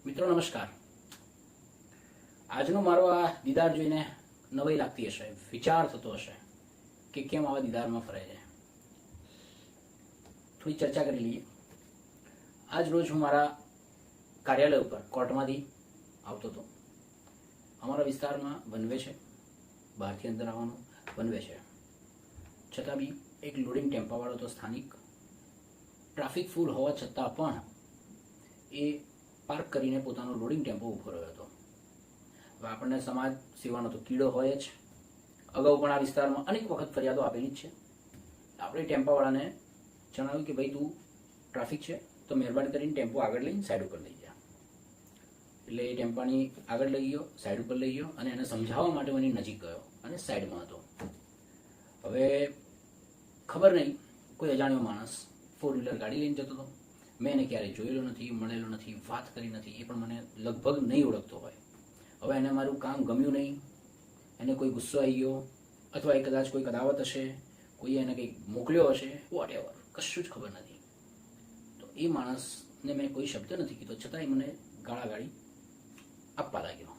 મિત્રો નમસ્કાર। આજનો મારો આ દીદાર જોઈને નવાઈ લાગતી હશે, વિચાર થતો હશે કે કેમ આવા દીદારમાં ફરે છે। થોડી ચર્ચા કરી લઈએ। આજ રોજ હું મારા કાર્યાલય ઉપર કોર્ટમાંથી આવતો હતો। અમારા વિસ્તારમાં વનવે છે, બહારથી અંદર આવવાનું વનવે છે, છતાં બી એક લોડિંગ ટેમ્પાવાળો તો સ્થાનિક ટ્રાફિક ફૂલ હોવા છતાં પણ એ પાર્ક કરીને પોતાનો લોડિંગ ટેમ્પો ઊભો રહ્યો હતો। હવે આપણને સમાજ સેવાનો તો કીડો હોય જ। અગાઉ પણ આ વિસ્તારમાં અનેક વખત ફરિયાદો આપેલી જ છે। આપણે ટેમ્પાવાળાને જણાવ્યું કે ભાઈ તું ટ્રાફિક છે તો મહેરબાની કરીને ટેમ્પો આગળ લઈને સાઈડ ઉપર લઈ જા। એટલે એ ટેમ્પાની આગળ લઈ ગયો, સાઈડ ઉપર લઈ ગયો અને એને સમજાવવા માટે એની નજીક ગયો અને સાઈડમાં હતો। હવે ખબર નહીં, કોઈ અજાણ્યો માણસ 4 વ્હીલર ગાડી લઈને જતો હતો। મેં એને ક્યારેય જોયેલો નથી, મળેલો નથી, વાત કરી નથી, એ પણ મને લગભગ નહીં ઓળખતો હોય। હવે એને મારું કામ ગમ્યું નહીં, એને કોઈ ગુસ્સો આવી ગયો, અથવા એ કદાચ કોઈ કદાવત હશે, કોઈએ એને કંઈક મોકલ્યો હશે, વોટ એવર, કશું જ ખબર નથી। તો એ માણસને મેં કોઈ શબ્દ નથી કીધો, છતાંય મને ગાળાગાળી આપવા લાગ્યો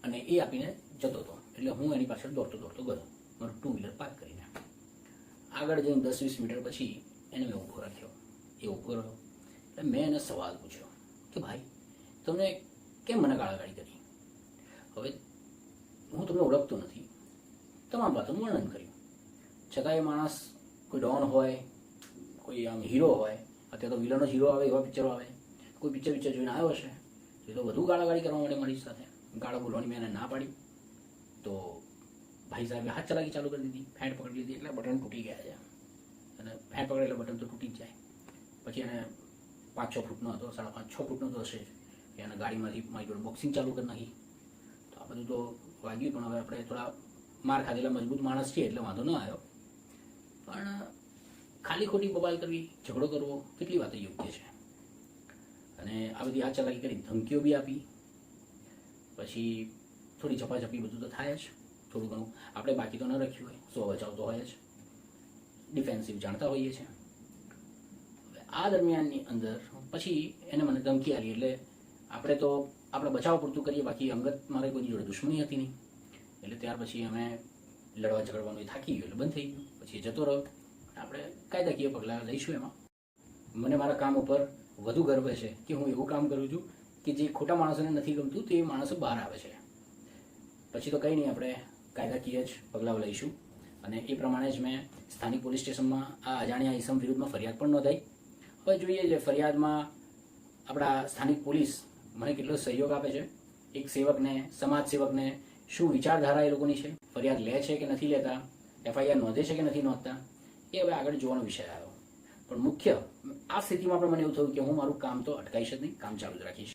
અને એ આપીને જતો હતો। એટલે હું એની પાછળ દોડતો દોડતો ગયો, મારું 2 વ્હીલર પાર્ક કરીને। આગળ જઈને 10-20 મીટર પછી એને મેં ઊભો રાખ્યો। એ ઊભો રહ્યો એટલે મેં એને સવાલ પૂછ્યો કે ભાઈ તમને કેમ મને ગાળાગાળી કરી? હવે હું તમને ઓળખતો નથી, તમામ વાતોનું વર્ણન કર્યું, છતાં એ માણસ કોઈ ડોન હોય, કોઈ આમ હીરો હોય, અત્યારે તો વિલનનો હીરો આવે એવા પિક્ચરો આવે, કોઈ પિક્ચર જોઈને આવ્યો હશે એ તો વધુ ગાળાગાળી કરવા માટે મારી સાથે ગાળા બોલવાની મેં એને ના પાડી તો ભાઈ સાહેબે હાથ ચલાકી ચાલુ કરી દીધી, ફેંટ પકડી લીધી, એટલે બટન તૂટી ગયા છે અને ફેંટ પકડે એટલે બટન તો તૂટી જ જાય। પછી એને 5-6 ફૂટનો હતો, 5.5-6 ફૂટનો તો હશે કે એને ગાડીમાંથી મારી જોડે બોક્સિંગ ચાલુ કરી નાખી। તો આ બધું તો વાગ્યું, પણ હવે આપણે થોડા માર ખાધેલા મજબૂત માણસ છીએ એટલે વાંધો ન આવ્યો। પણ ખાલી ખોટી બબાલ કરવી, ઝઘડો કરવો કેટલી વાત યોગ્ય છે? અને આ બધી હાથ ચલાકી કરી, ધમકીઓ બી આપી, પછી થોડી ઝપાઝપી બધું તો થાય જ, થોડું ઘણું આપણે બાકી તો ન રાખ્યું હોય, 100 બચાવ તો હોય જ, ડિફેન્સિવ જાણતા હોઈએ છીએ। આ દરમિયાનની અંદર પછી એને મને ધમકી આવી, એટલે આપણે તો આપણે બચાવ પૂરતું કરીએ, બાકી અંગત મારે કોઈની જોડે દુશ્મની હતી નહીં। એટલે ત્યાર પછી અમે લડવા ઝઘડવાનું થાકી ગયું એટલે બંધ થઈ ગયું, પછી જતો રહ્યો। આપણે કાયદાકીય પગલાં લઈશું એમાં। મને મારા કામ ઉપર વધુ ગર્વ છે કે હું એવું કામ કરું છું કે જે ખોટા માણસોને નથી ગમતું તે માણસો બહાર આવે છે। પછી તો કંઈ નહીં, આપણે કાયદાકીય જ પગલાં લઈશું અને એ પ્રમાણે જ મેં સ્થાનિક પોલીસ સ્ટેશનમાં આ અજાણ્યા ઈસમ વિરુદ્ધમાં ફરિયાદ પણ નોંધાઈ। હવે જોઈએ છે ફરિયાદમાં આપણા સ્થાનિક પોલીસ મને કેટલો સહયોગ આપે છે, એક સેવકને, સમાજ સેવકને શું વિચારધારા એ લોકોની છે, ફરિયાદ લે છે કે નથી લેતા, FIR નોંધે છે કે નથી નોંધતા, એ હવે આગળ જોવાનો વિષય આવ્યો। પણ મુખ્ય આ સ્થિતિમાં પણ મને એવું થયું કે હું મારું કામ તો અટકાઈશ જ નહીં, કામ ચાલુ જ રાખીશ।